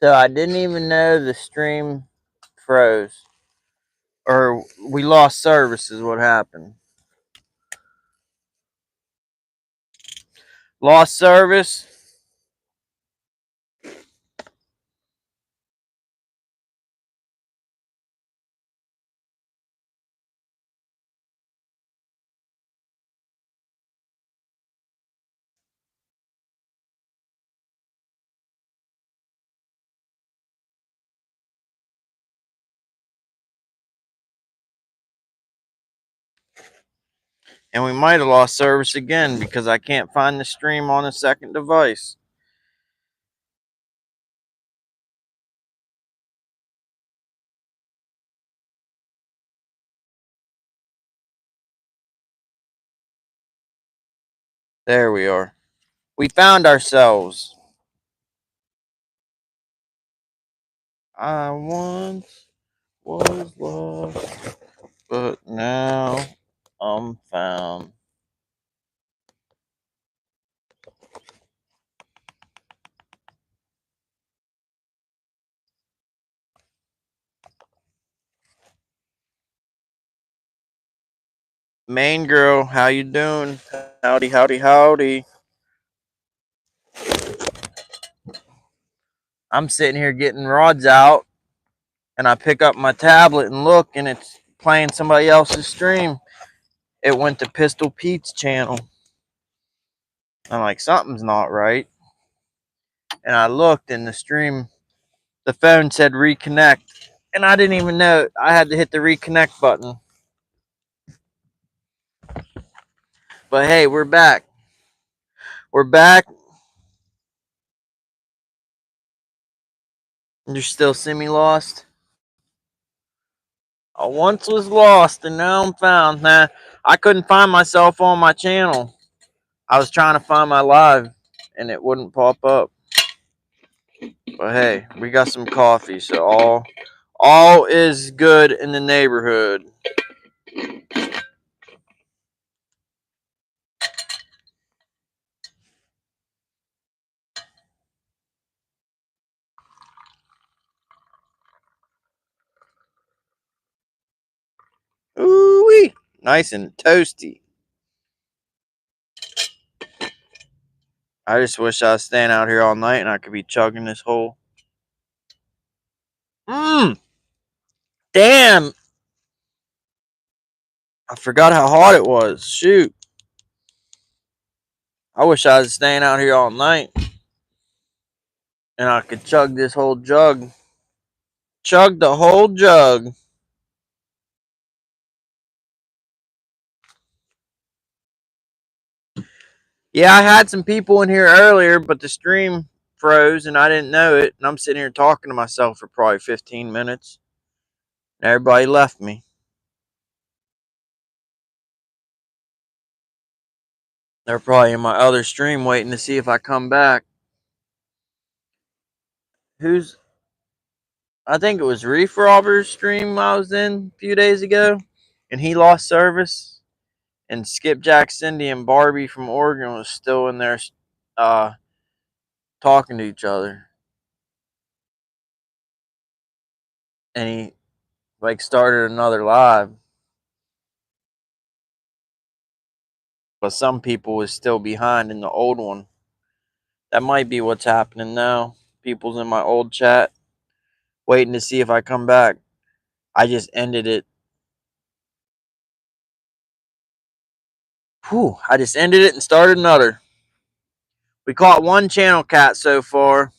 So I didn't even know the stream froze. Or we lost service is what happened. Lost service. And we might have lost service again because I can't find the stream on a second device. There we are. We found ourselves. I once was lost, but now I'm found. Main girl, how you doing? Howdy, howdy, howdy. I'm sitting here getting rods out, and I pick up my tablet and look, and it's playing somebody else's stream. It went to Pistol Pete's channel. I'm like, something's not right. And I looked, and the phone said reconnect, and I didn't even know I had to hit the reconnect button. But hey, we're back. We're back. You're still semi-lost? I once was lost, and now I'm found. Nah, I couldn't find myself on my channel. I was trying to find my live, and it wouldn't pop up. But hey, we got some coffee, so all is good in the neighborhood. Ooh-wee. Nice and toasty. I just wish I was staying out here all night and I could be chugging this whole. Damn! I forgot how hot it was. Shoot. I wish I was staying out here all night and I could chug this whole jug. Chug the whole jug. Yeah, I had some people in here earlier, but the stream froze and I didn't know it. And I'm sitting here talking to myself for probably 15 minutes. And everybody left me. They're probably in my other stream waiting to see if I come back. Who's. I think it was Reef Robber's stream I was in a few days ago. And he lost service. And Skipjack, Cindy, and Barbie from Oregon was still in there uh, talking to each other. And he like started another live. But some people was still behind in the old one. That might be what's happening now. People's in my old chat waiting to see if I come back. I just ended it. Whew, I just ended it and started another. We caught one channel cat so far.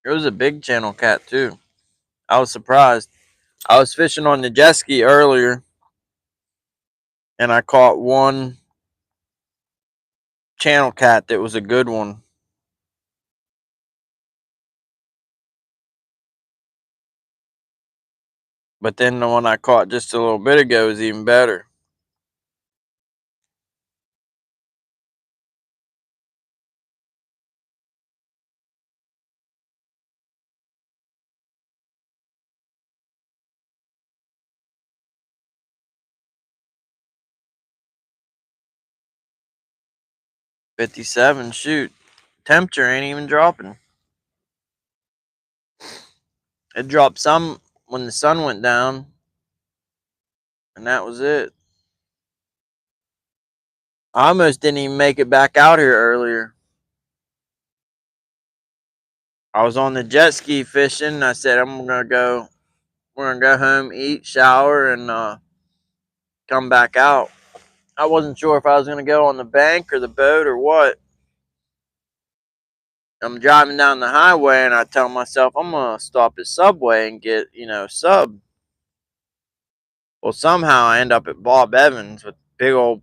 It was a big channel cat too. I was surprised. I was fishing on the jet ski earlier and I caught one channel cat that was a good one. But then the one I caught just a little bit ago is even better. $57, shoot. Temperature ain't even dropping. It dropped some when the sun went down, and that was it. I almost didn't even make it back out here earlier. I was on the jet ski fishing. I said we're gonna go home, eat, shower, and come back out. I wasn't sure if I was gonna go on the bank or the boat or what. I'm driving down the highway and I tell myself I'm gonna stop at Subway and get, sub. Well, somehow I end up at Bob Evans with a big old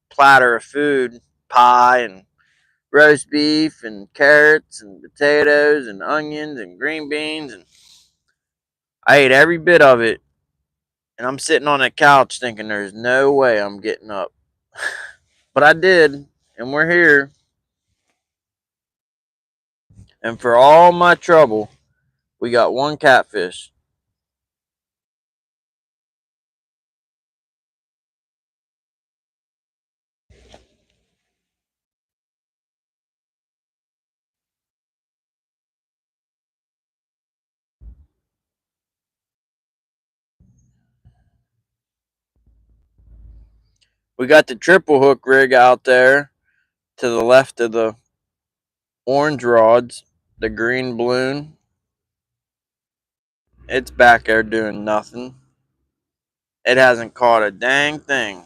platter of food, pie and roast beef and carrots and potatoes and onions and green beans, and I ate every bit of it. And I'm sitting on that couch thinking there's no way I'm getting up. But I did, and we're here. And for all my trouble, we got one catfish. We got the triple hook rig out there to the left of the orange rods, the green balloon. It's back there doing nothing. It hasn't caught a dang thing.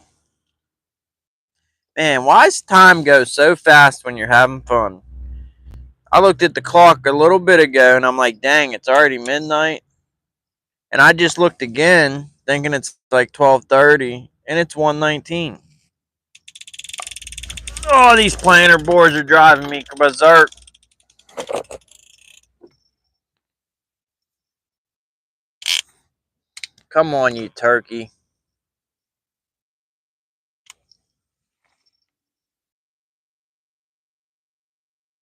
Man, why does time go so fast when you're having fun? I looked at the clock a little bit ago and I'm like, dang, it's already midnight. And I just looked again, thinking it's like 12:30, and it's 1:19. Oh, these planer boards are driving me berserk. Come on, you turkey.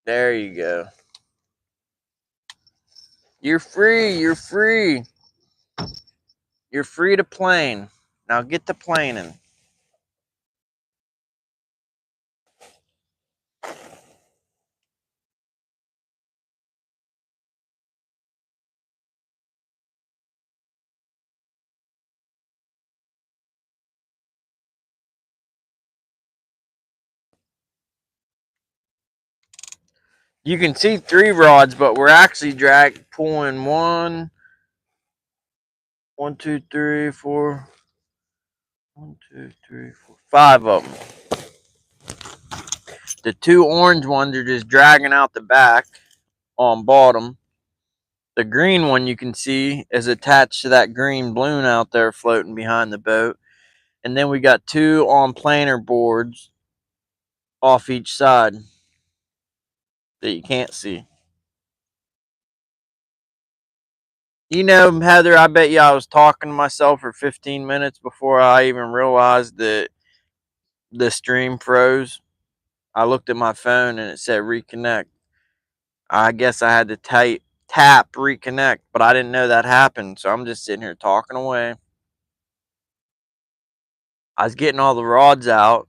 There you go. You're free. You're free. You're free to plane. Now get to planing. You can see 3 rods, but we're actually pulling one, two, three, four, 5 of them. The 2 orange ones are just dragging out the back on bottom. The green one you can see is attached to that green balloon out there floating behind the boat. And then we got 2 on planer boards off each side that you can't see. Heather, I bet you I was talking to myself for 15 minutes before I even realized that the stream froze. I looked at my phone and it said reconnect. I guess I had to tap reconnect, but I didn't know that happened. So I'm just sitting here talking away. I was getting all the rods out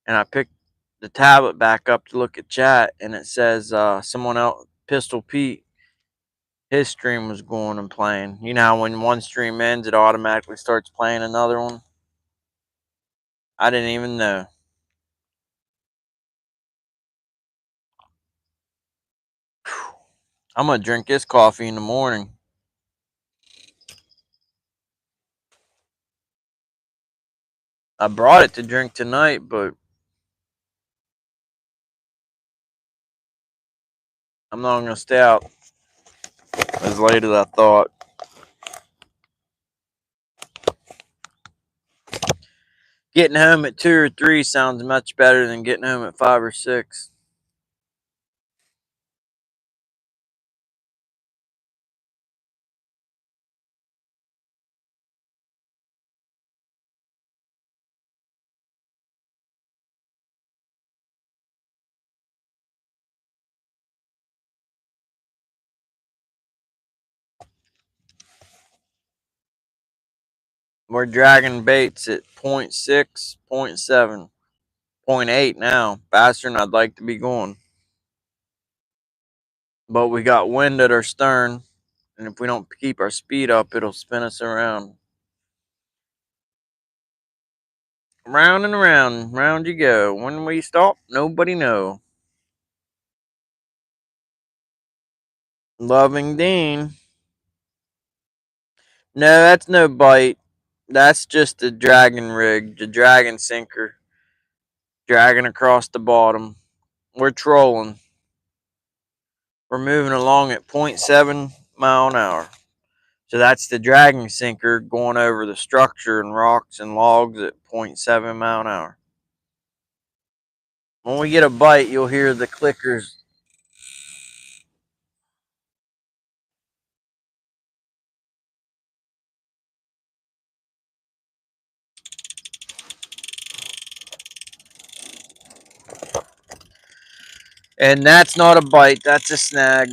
and I picked the tablet back up to look at chat, and it says someone else, Pistol Pete, his stream was going and playing. You know how when one stream ends, it automatically starts playing another one? I didn't even know. I'm going to drink this coffee in the morning. I brought it to drink tonight, but I'm not going to stay out as late as I thought. Getting home at 2 or 3 sounds much better than getting home at 5 or 6. We're dragging baits at 0.6, 0.7, 0.8 now. Faster than I'd like to be going. But we got wind at our stern, and if we don't keep our speed up, it'll spin us around. Round and around, round you go. When we stop, nobody know. Loving Dean. No, that's no bite. That's just a dragging rig, the dragon sinker, dragging across the bottom. We're trolling. We're moving along at 0.7 mile an hour. So that's the dragging sinker going over the structure and rocks and logs at 0.7 mile an hour. When we get a bite, you'll hear the clickers. And that's not a bite, that's a snag.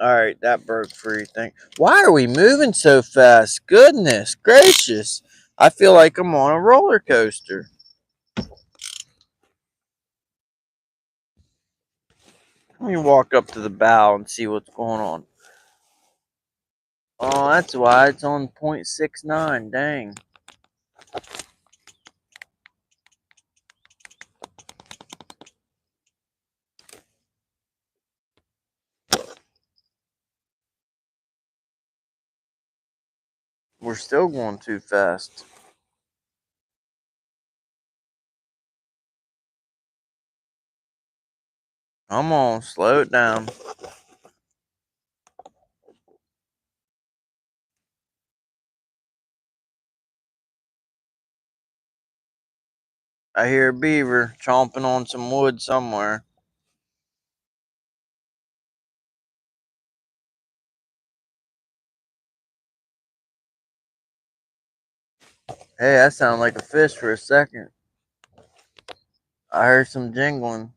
Alright, that broke free. Why are we moving so fast? Goodness gracious. I feel like I'm on a roller coaster. Let me walk up to the bow and see what's going on. Oh, that's why it's on 0.69. Dang. We're still going too fast. Come on, slow it down. I hear a beaver chomping on some wood somewhere. Hey, that sounded like a fish for a second. I heard some jingling.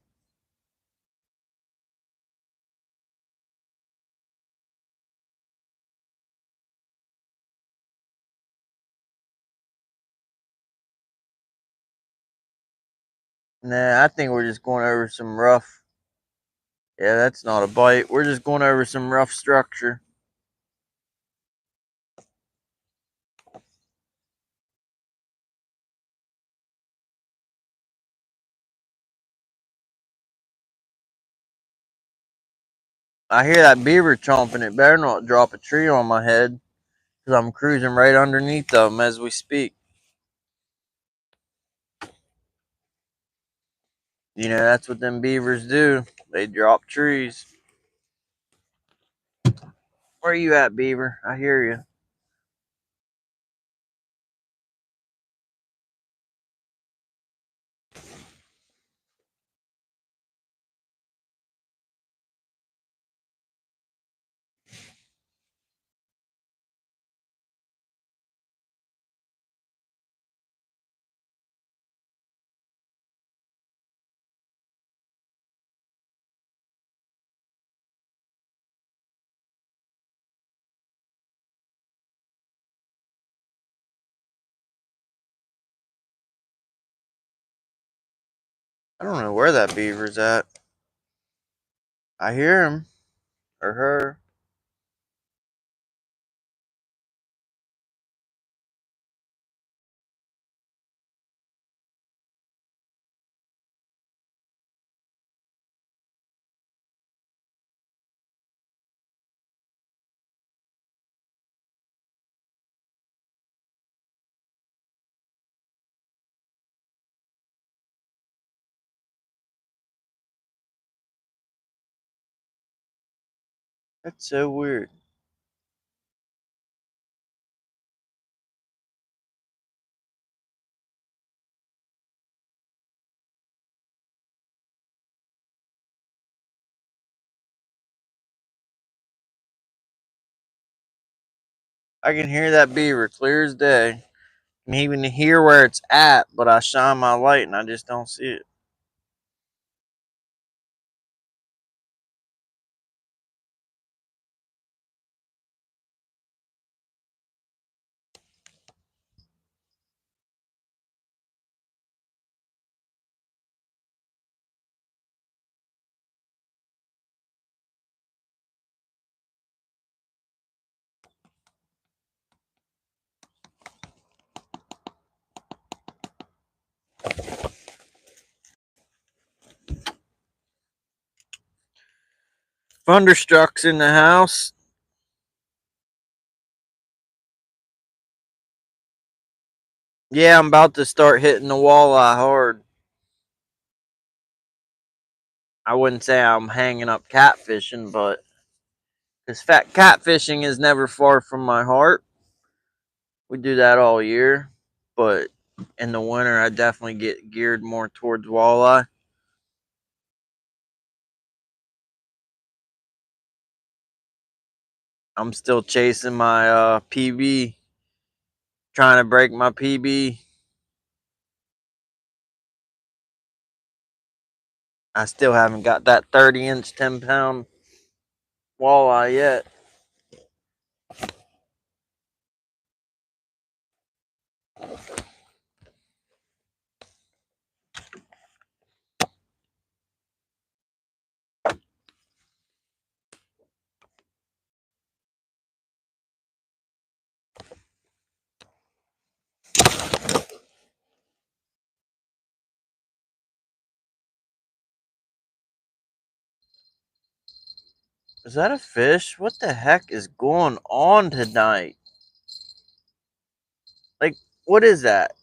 Nah, I think we're just going over some rough. Yeah, that's not a bite. We're just going over some rough structure. I hear that beaver chomping. It better not drop a tree on my head, because I'm cruising right underneath them as we speak. You know, that's what them beavers do. They drop trees. Where you at, beaver? I hear you. I don't know where that beaver's at. I hear him or her. That's so weird. I can hear that beaver clear as day. I can even hear where it's at, but I shine my light and I just don't see it. Thunderstruck's in the house. Yeah, I'm about to start hitting the walleye hard. I wouldn't say I'm hanging up catfishing, but because fat catfishing is never far from my heart. We do that all year, but in the winter, I definitely get geared more towards walleye. I'm still chasing my PB, trying to break my PB. I still haven't got that 30-inch, 10-pound walleye yet. Is that a fish? What the heck is going on tonight? Like, what is that?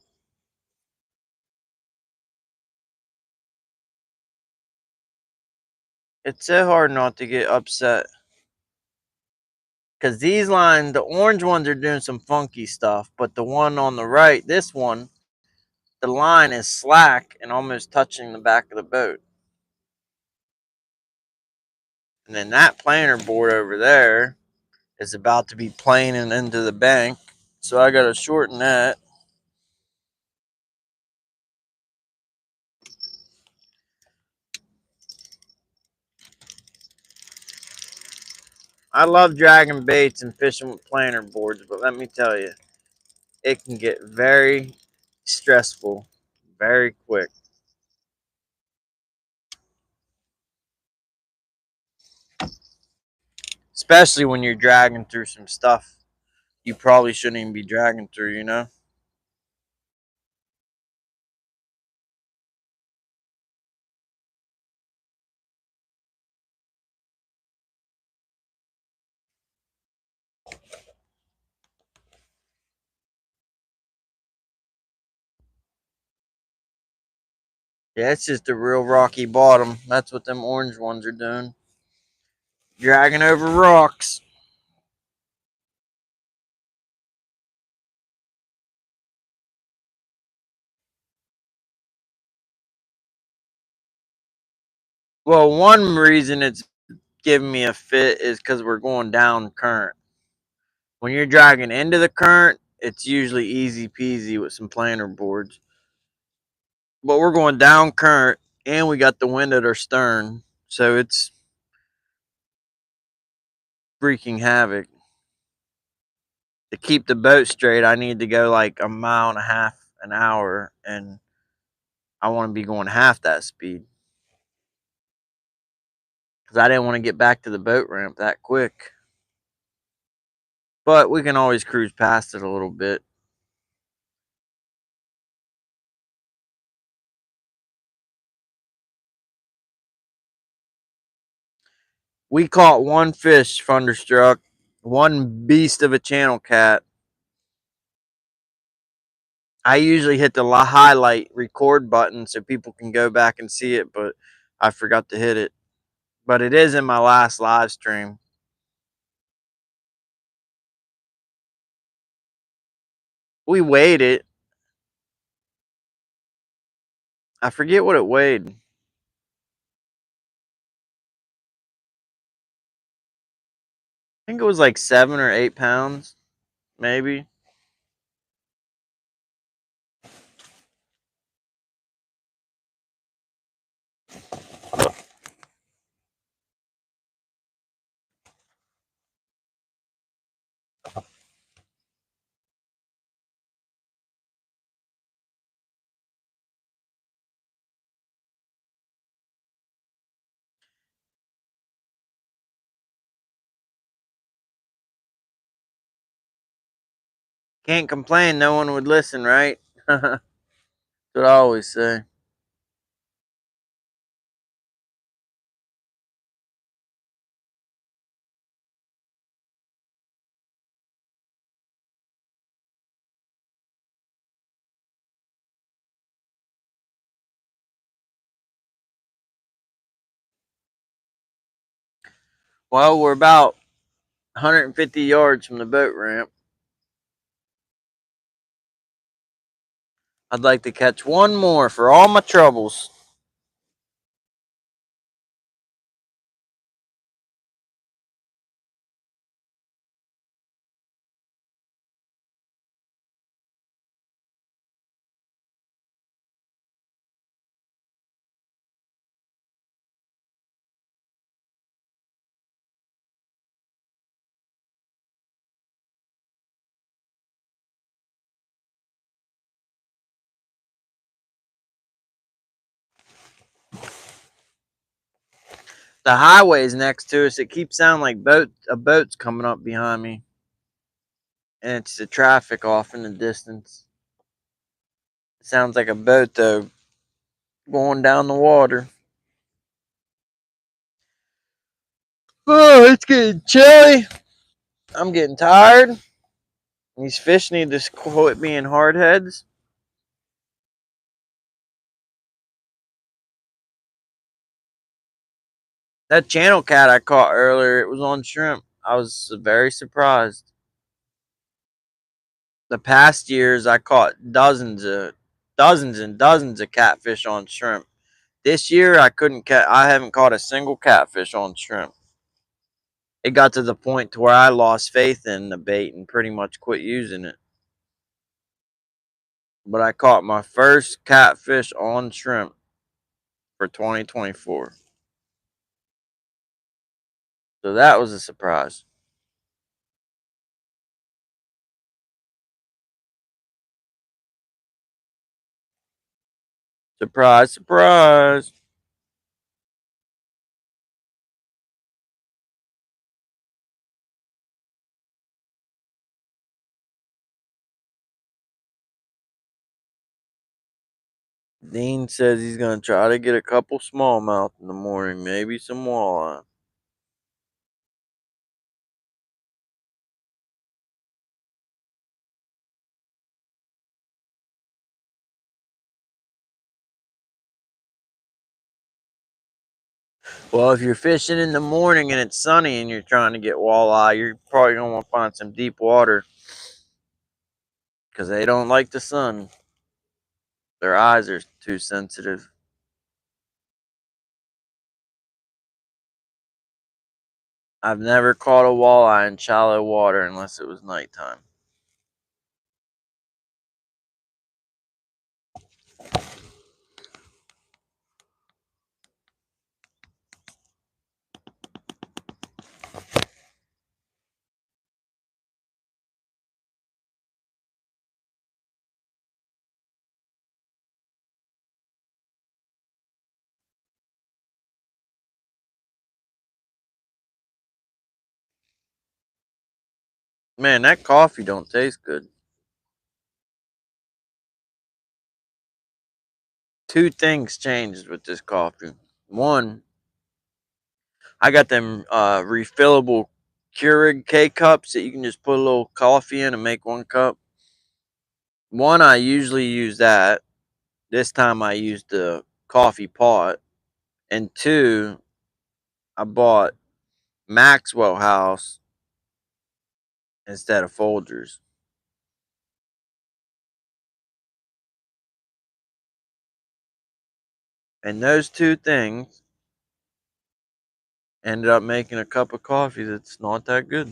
It's so hard not to get upset. Because these lines, the orange ones are doing some funky stuff, but the one on the right, this one, the line is slack and almost touching the back of the boat. And then that planer board over there is about to be planing into the bank. So I got to shorten that. I love dragging baits and fishing with planer boards, but let me tell you, it can get very stressful very quick. Especially when you're dragging through some stuff you probably shouldn't even be dragging through, you know? Yeah, it's just a real rocky bottom. That's what them orange ones are doing. Dragging over rocks. Well, one reason it's giving me a fit is because we're going down current. When you're dragging into the current, it's usually easy peasy with some planer boards. But we're going down current and we got the wind at our stern. So it's wreaking havoc. To keep the boat straight, I need to go like a mile and a half an hour, and I want to be going half that speed because I didn't want to get back to the boat ramp that quick. But we can always cruise past it a little bit. We caught one fish, Thunderstruck, one beast of a channel cat. I usually hit the highlight record button so people can go back and see it, but I forgot to hit it. But it is in my last live stream. We weighed it. I forget what it weighed. I think it was like 7 or 8 pounds. maybe. Can't complain, no one would listen, right? That's what I always say. Well, we're about 150 yards from the boat ramp. I'd like to catch one more for all my troubles. The highway's next to us. It keeps sounding like a boat's coming up behind me. And it's the traffic off in the distance. It sounds like a boat, though, going down the water. Oh, it's getting chilly. I'm getting tired. These fish need to quit being hardheads. That channel cat I caught earlier, it was on shrimp. I was very surprised. The past years, I caught dozens and dozens of catfish on shrimp. This year, I haven't caught a single catfish on shrimp. It got to the point to where I lost faith in the bait and pretty much quit using it. But I caught my first catfish on shrimp for 2024. So that was a surprise. Surprise, surprise. Dean says he's going to try to get a couple smallmouth in the morning, maybe some walleye. Well, if you're fishing in the morning and it's sunny and you're trying to get walleye, you're probably going to want to find some deep water because they don't like the sun. Their eyes are too sensitive. I've never caught a walleye in shallow water unless it was nighttime. Man, that coffee don't taste good. Two things changed with this coffee. One, I got them refillable Keurig K cups that you can just put a little coffee in and make one cup. One, I usually use that. This time I used the coffee pot. And two, I bought Maxwell House instead of Folgers. And those two things ended up making a cup of coffee that's not that good.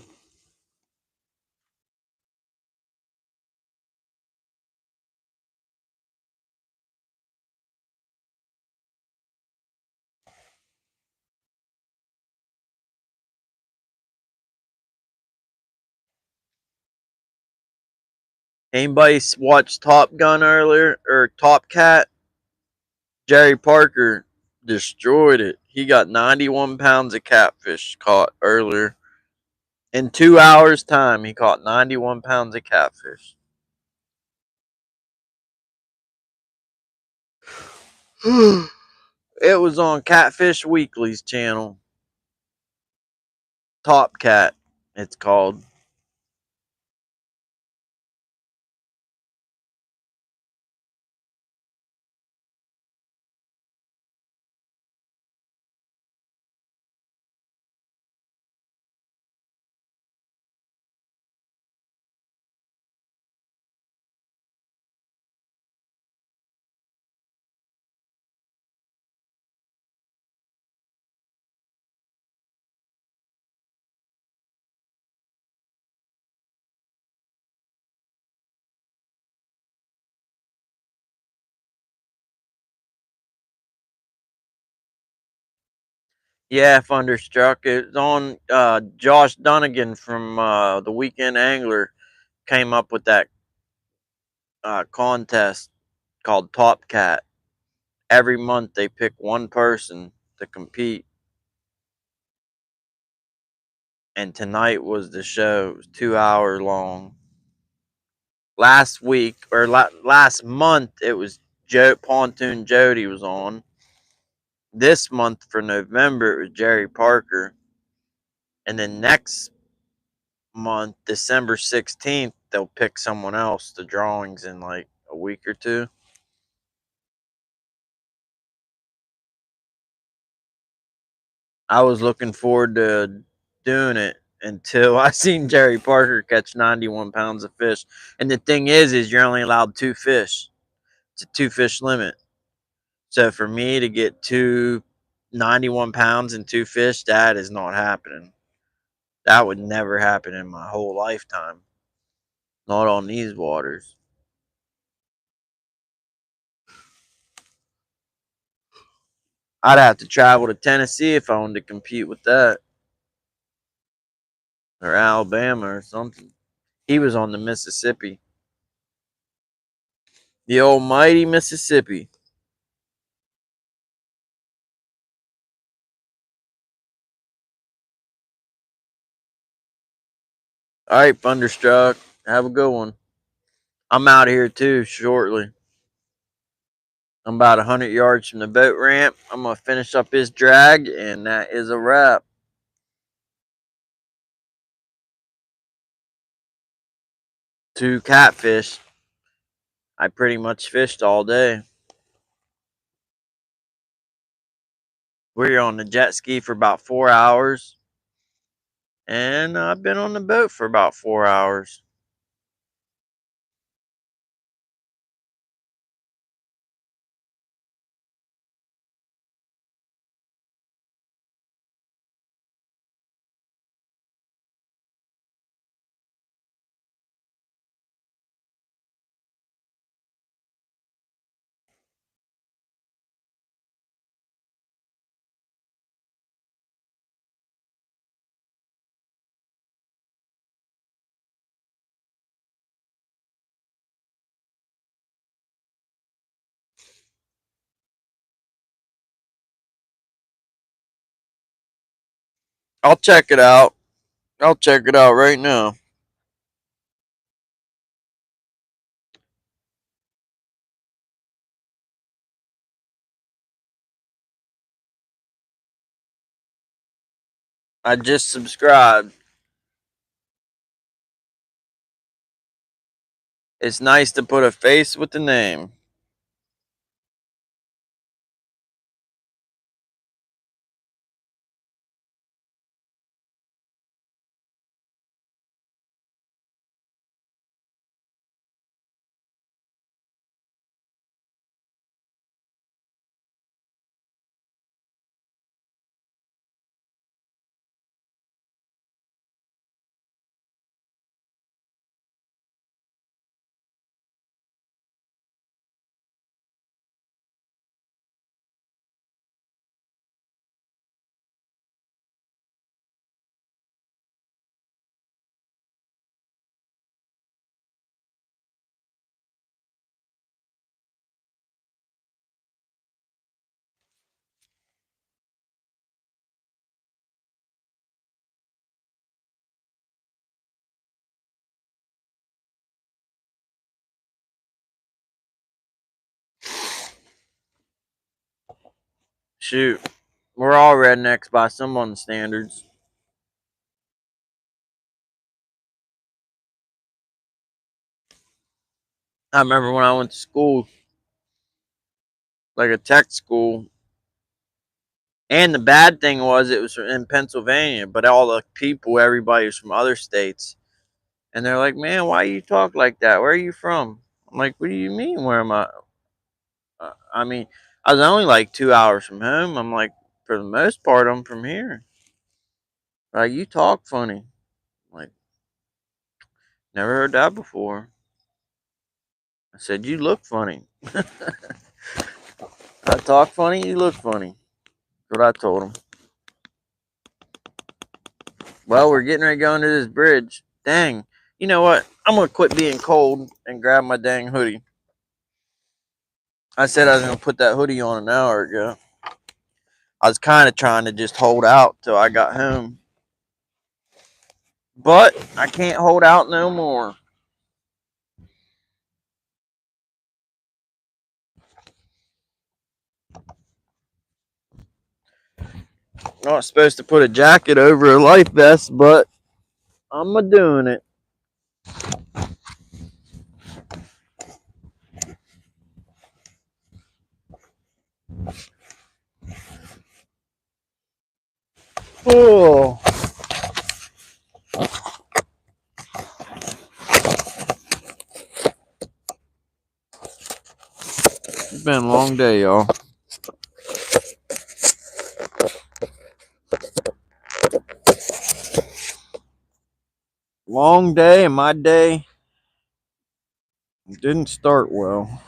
Anybody watched Top Gun earlier or Top Cat? Jerry Parker destroyed it. He got 91 pounds of catfish caught earlier. In 2 hours' time, he caught 91 pounds of catfish. It was on Catfish Weekly's channel. Top Cat, it's called. Yeah, Thunderstruck. It's on Josh Dunnigan from The Weekend Angler came up with that contest called Top Cat. Every month they pick one person to compete, and tonight was the show. It was 2 hour long. Last week or last month it was Pontoon Jody was on. This month for November it was Jerry Parker, and then next month December 16th they'll pick someone else. The drawings in like a week or two. I was looking forward to doing it until I seen Jerry Parker catch 91 pounds of fish. And the thing is you're only allowed two fish. It's a two fish limit. So for me to get 91 pounds and two fish, that is not happening. That would never happen in my whole lifetime. Not on these waters. I'd have to travel to Tennessee if I wanted to compete with that. Or Alabama or something. He was on the Mississippi. The almighty Mississippi. All right, Thunderstruck. Have a good one. I'm out here too shortly. I'm about 100 yards from the boat ramp. I'm going to finish up this drag, and that is a wrap. Two catfish. I pretty much fished all day. We were on the jet ski for about 4 hours, and I've been on the boat for about 4 hours. I'll check it out. I'll check it out right now. I just subscribed. It's nice to put a face with the name. Shoot, we're all rednecks by someone's standards. I remember when I went to school, like a tech school, and the bad thing was it was in Pennsylvania, but all the people, everybody was from other states. And they're like, man, why you talk like that? Where are you from? I'm like, what do you mean, where am I? I mean, I was only like 2 hours from home. I'm like, for the most part, I'm from here. Like, you talk funny. I'm like, never heard that before. I said, you look funny. I talk funny, you look funny. That's what I told him. Well, we're getting ready to go under this bridge. Dang. You know what? I'm going to quit being cold and grab my dang hoodie. I said I was going to put that hoodie on an hour ago. I was kind of trying to just hold out till I got home. But I can't hold out no more. Not supposed to put a jacket over a life vest, but I'm a doing it. Oh, it's been a long day, y'all. Long day, and my day didn't start well.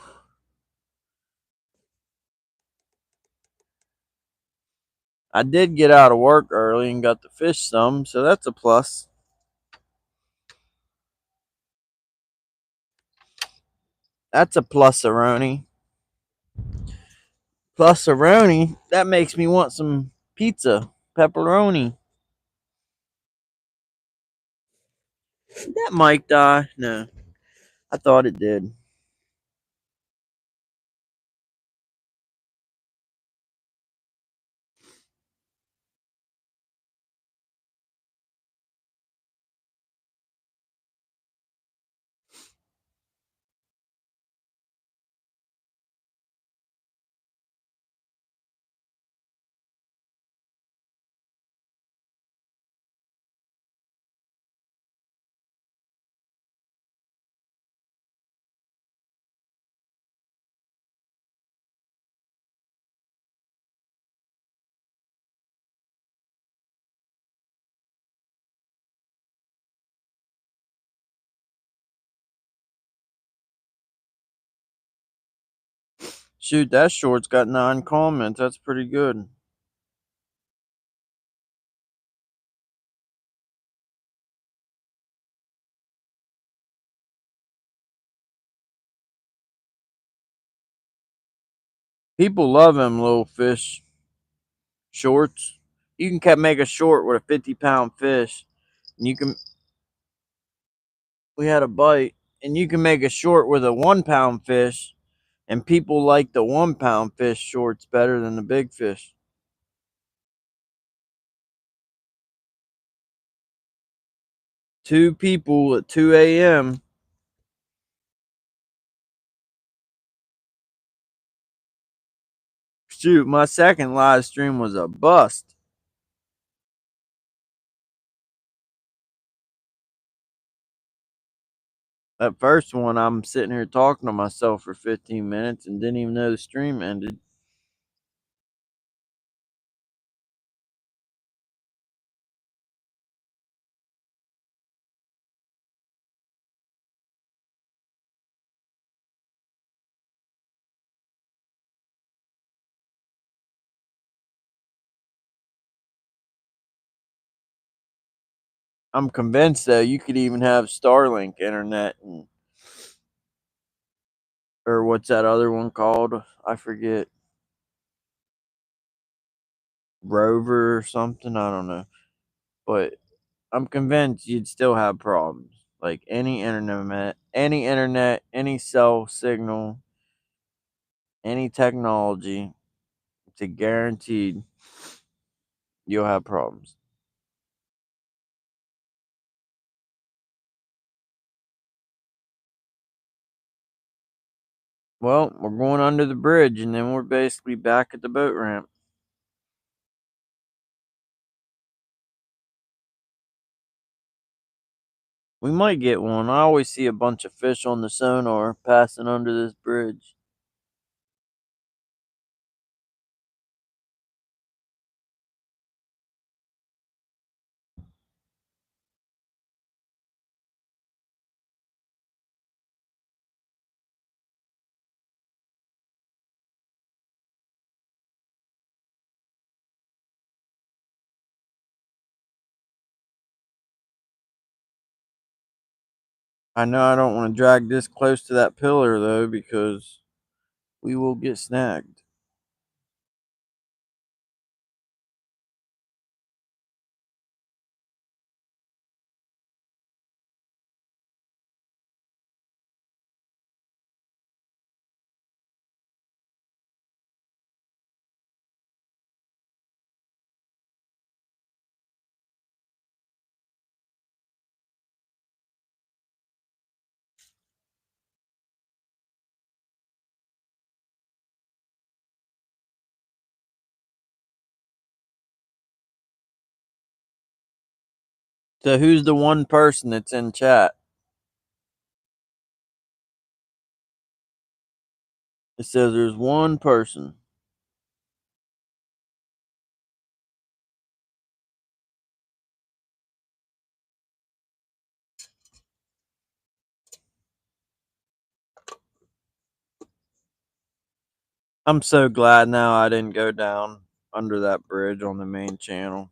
I did get out of work early and got to fish some, so that's a plus. That's a plus-a-roni. Plus-a-roni, that makes me want some pizza, pepperoni. Did that mic die? No, I thought it did. Shoot, that short's got 9 comments. That's pretty good. People love them little fish shorts. You can make a short with a 50-pound fish, and you can. We had a bite, and you can make a short with a 1-pound fish, and people like the 1-pound fish shorts better than the big fish. Two people at 2 a.m. Shoot, my second live stream was a bust. That first one, I'm sitting here talking to myself for 15 minutes and didn't even know the stream ended. I'm convinced though you could even have Starlink internet or what's that other one called? I forget. Rover or something. I don't know. But I'm convinced you'd still have problems. Like any cell signal, any technology, it's a guaranteed you'll have problems. Well, we're going under the bridge, and then we're basically back at the boat ramp. We might get one. I always see a bunch of fish on the sonar passing under this bridge. I know I don't want to drag this close to that pillar, though, because we will get snagged. So who's the one person that's in chat? It says there's one person. I'm so glad now I didn't go down under that bridge on the main channel.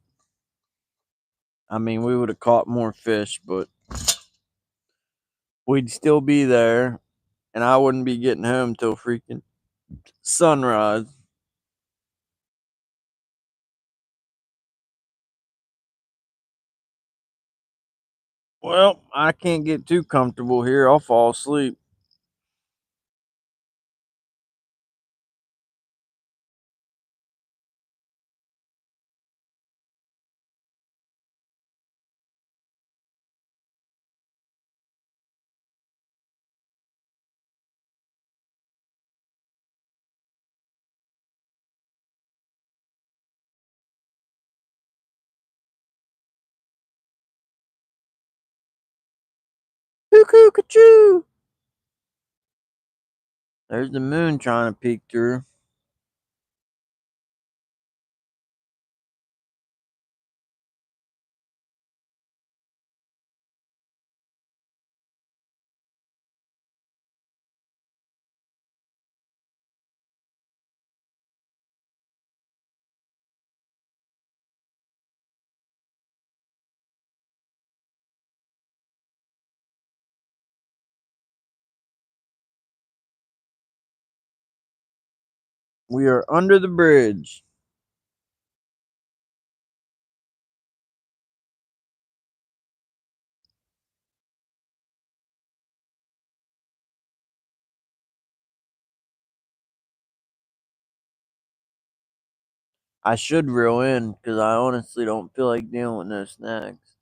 I mean, we would have caught more fish, but we'd still be there, and I wouldn't be getting home till freaking sunrise. Well, I can't get too comfortable here. I'll fall asleep. Cuckoo, cachoo. There's the moon trying to peek through. We are under the bridge. I should reel in because I honestly don't feel like dealing with no snags.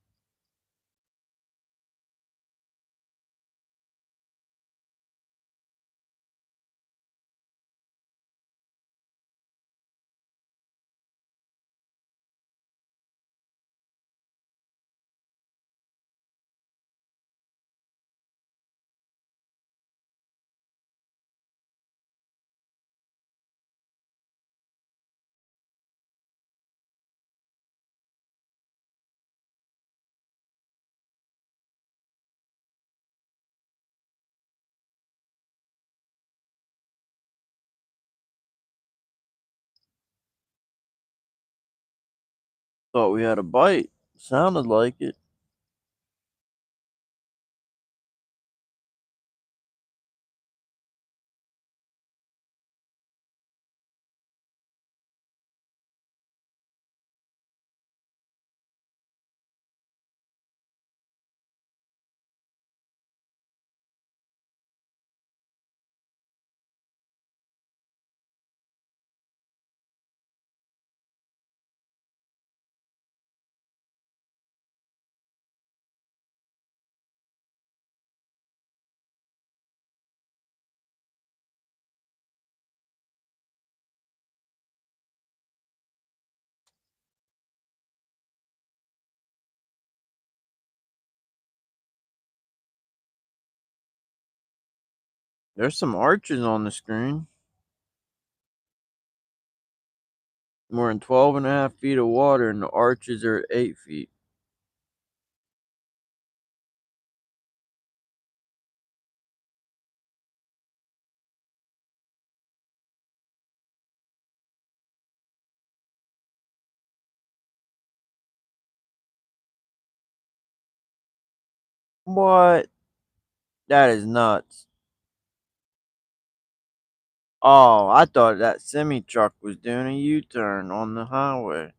Thought we had a bite. Sounded like it. There's some arches on the screen. We're in 12.5 feet of water, and the arches are 8 feet. What? That is nuts. Oh, I thought that semi truck was doing a U-turn on the highway.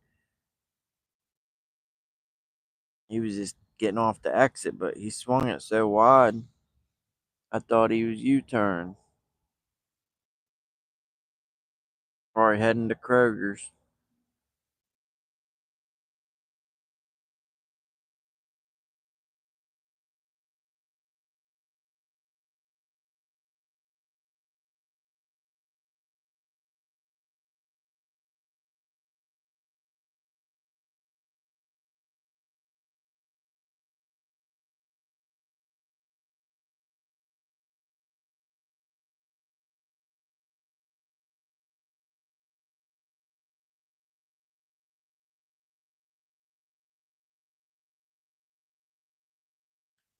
He was just getting off the exit, but he swung it so wide. I thought he was U-turn. Probably heading to Kroger's.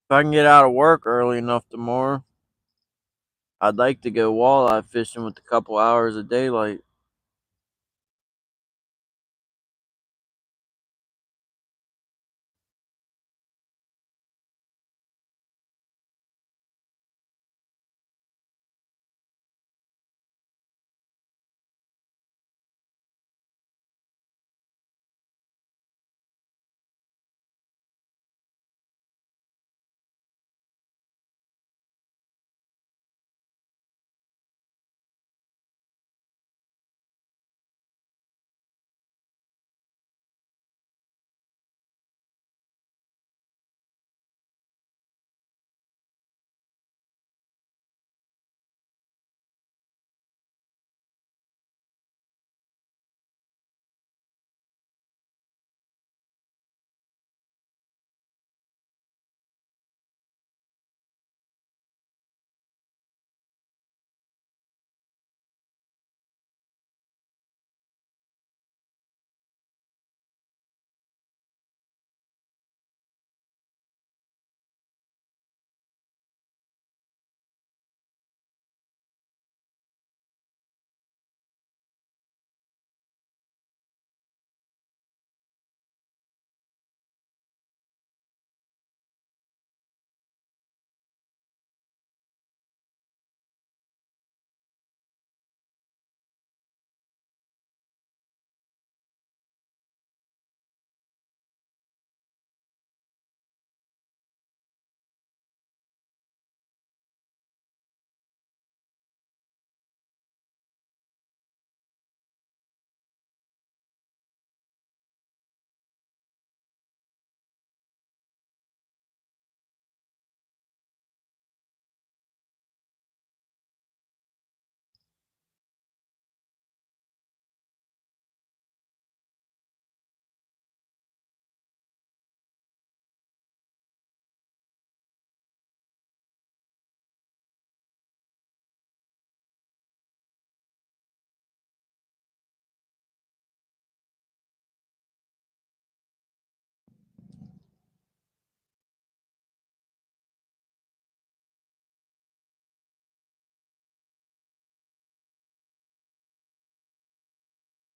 If I can get out of work early enough tomorrow, I'd like to go walleye fishing with a couple hours of daylight.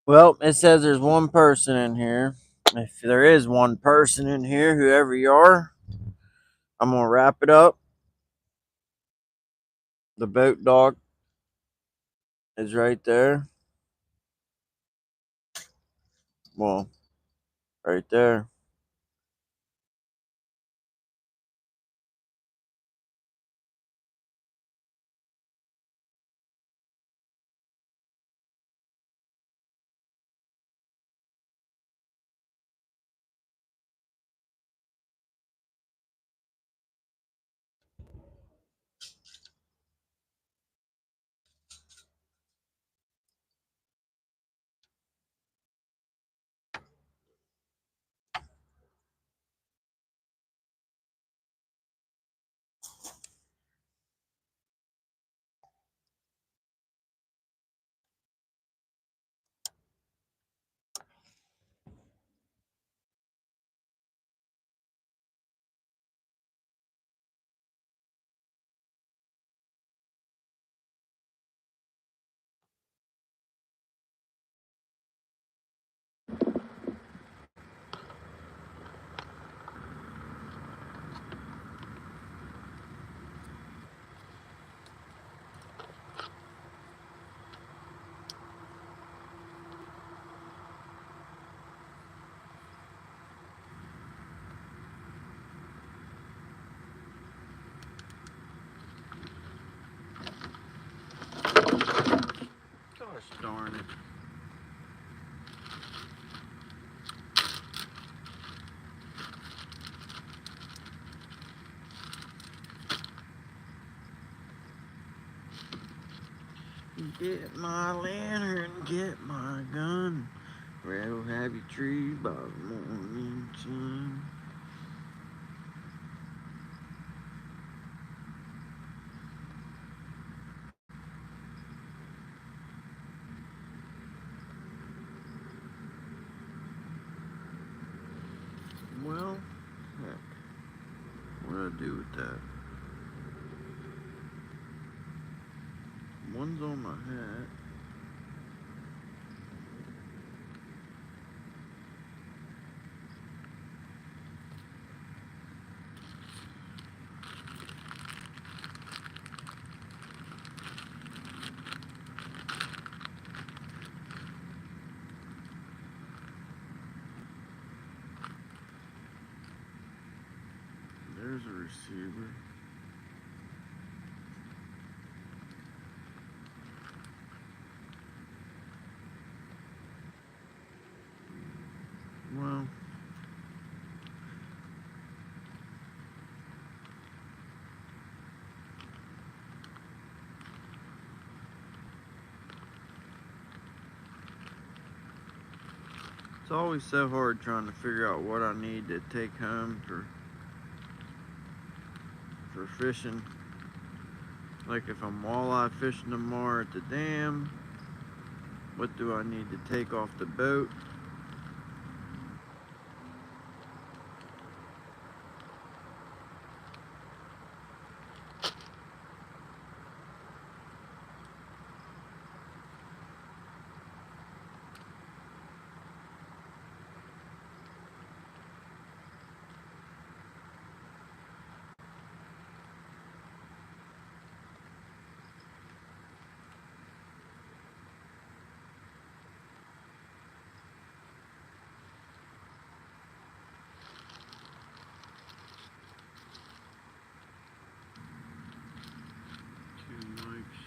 Well, it says there's one person in here. If there is one person in here, whoever you are, I'm going to wrap it up. The boat dock is right there. Well, right there. darn it. Get my lantern, get my gun. Rattle happy tree by the morning sun. Well, heck, what do I do with that? One's on my hat. There's a receiver. Well, it's always so hard trying to figure out what I need to take home for fishing. Like if I'm walleye fishing tomorrow at the dam, what do I need to take off the boat? Two mics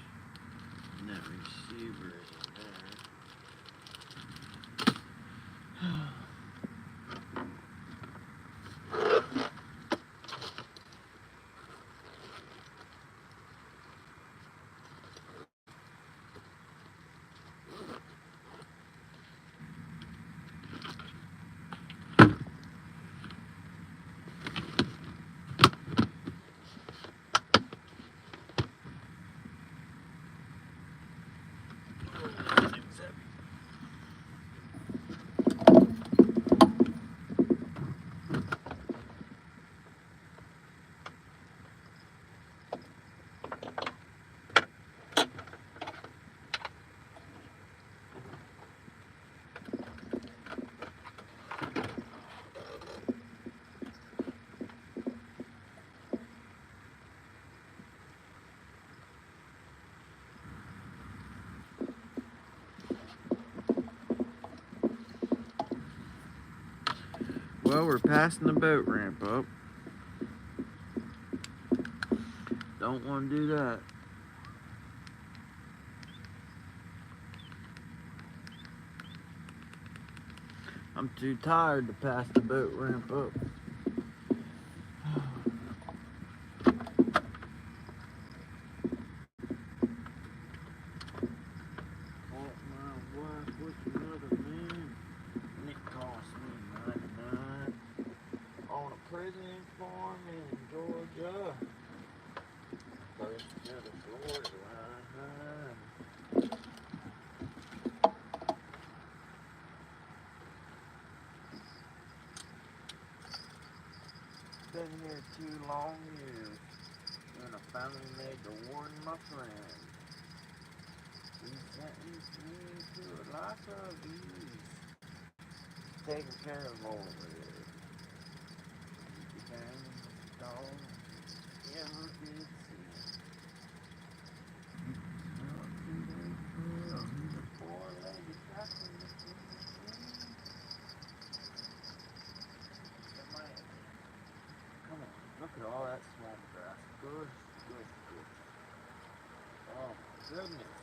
and that receiver is in there. Well, we're passing the boat ramp up. Don't want to do that. I'm too tired to pass the boat ramp up. Caught my wife with another man, and it cost me 99 on a prison farm in Georgia. Close to the Florida line. Been here 2 long years, and I finally made the warden my friend. He sentenced me to a life of ease, taking care of all of it. He became the dog ever did see. Not too late for the poor lady captain that you see. Come on, look at all that swamp grass. Good, good, good. Oh my goodness.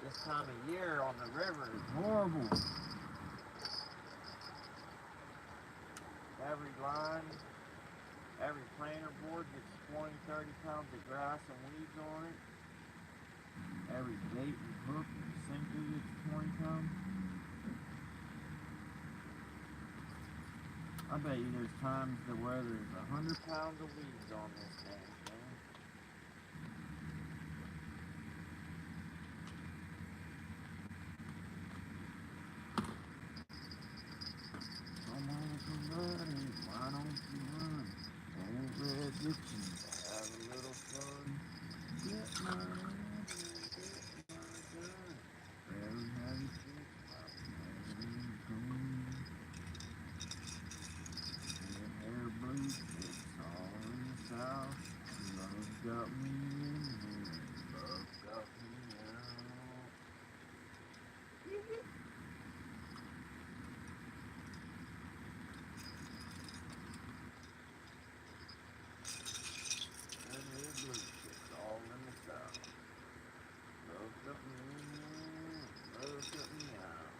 This time of year on the river is horrible. Every line, every planer board gets 20, 30 pounds of grass and weeds on it. Every bait and hook and sinker gets 20 pounds. I bet you there's times where there's 100 pounds of weeds on this damn thing. Come on, somebody, why don't you run? Old red ditching, have a little fun. Get my hand, get my gun. Very heavy shit, my man, come. Hair bleach, it's all in the south. Love got me in here, love got me out. And hair bleach, it's all in the south. Love got me in here, love got me out.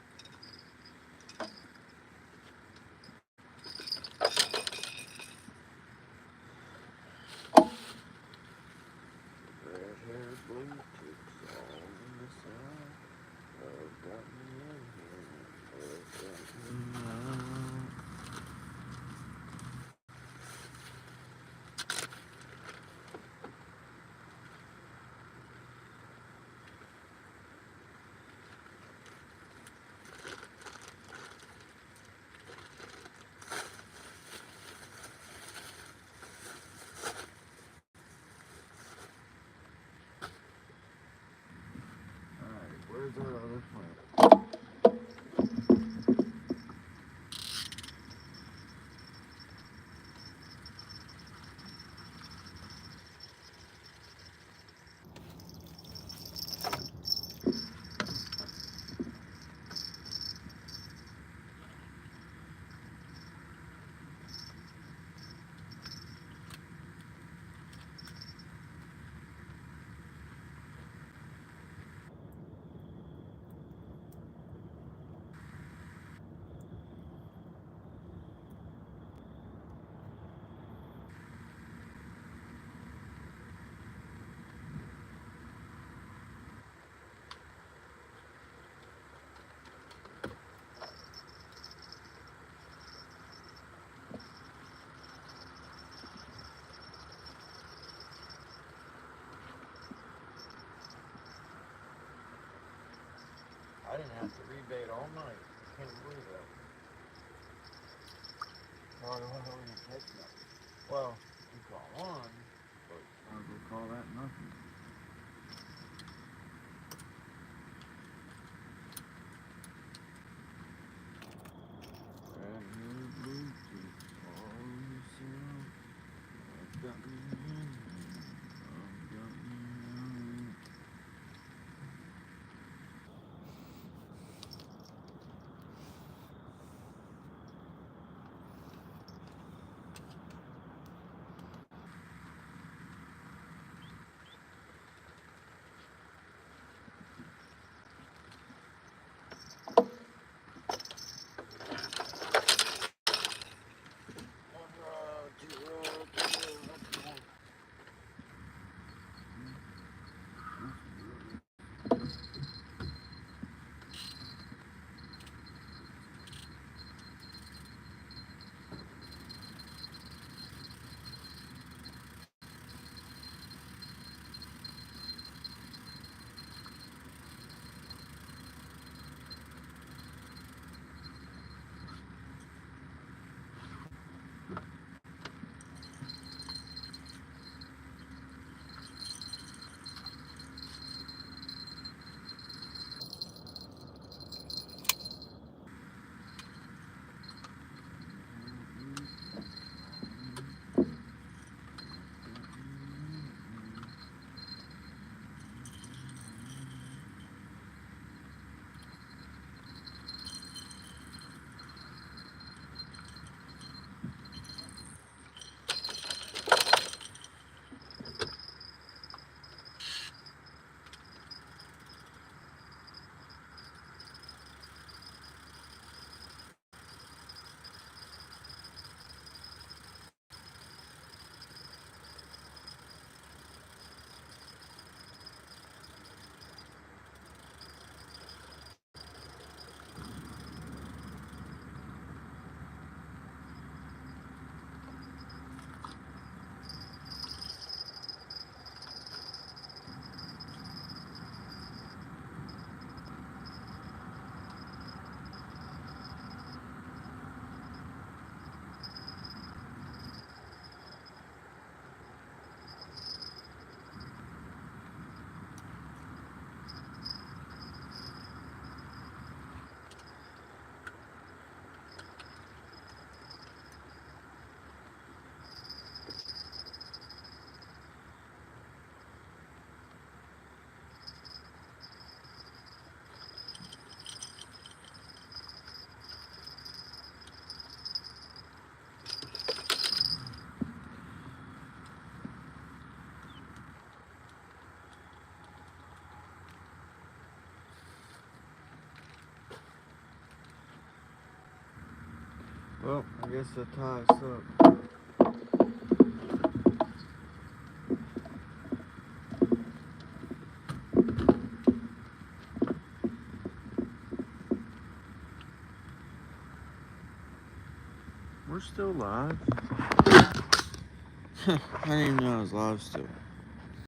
Red hair bleach, it's all in the south. Love got me in here, love got me out. Alright, where's our other plant? I didn't have to rebait all night. I can't believe that. Oh, I didn't catch nothing. Well, you call one, but I would call that nothing. Red hair blue cheeks, all yourself. Love got me in here, love got me out. Well, I guess the tie's up. We're still live. I didn't even know I was live still.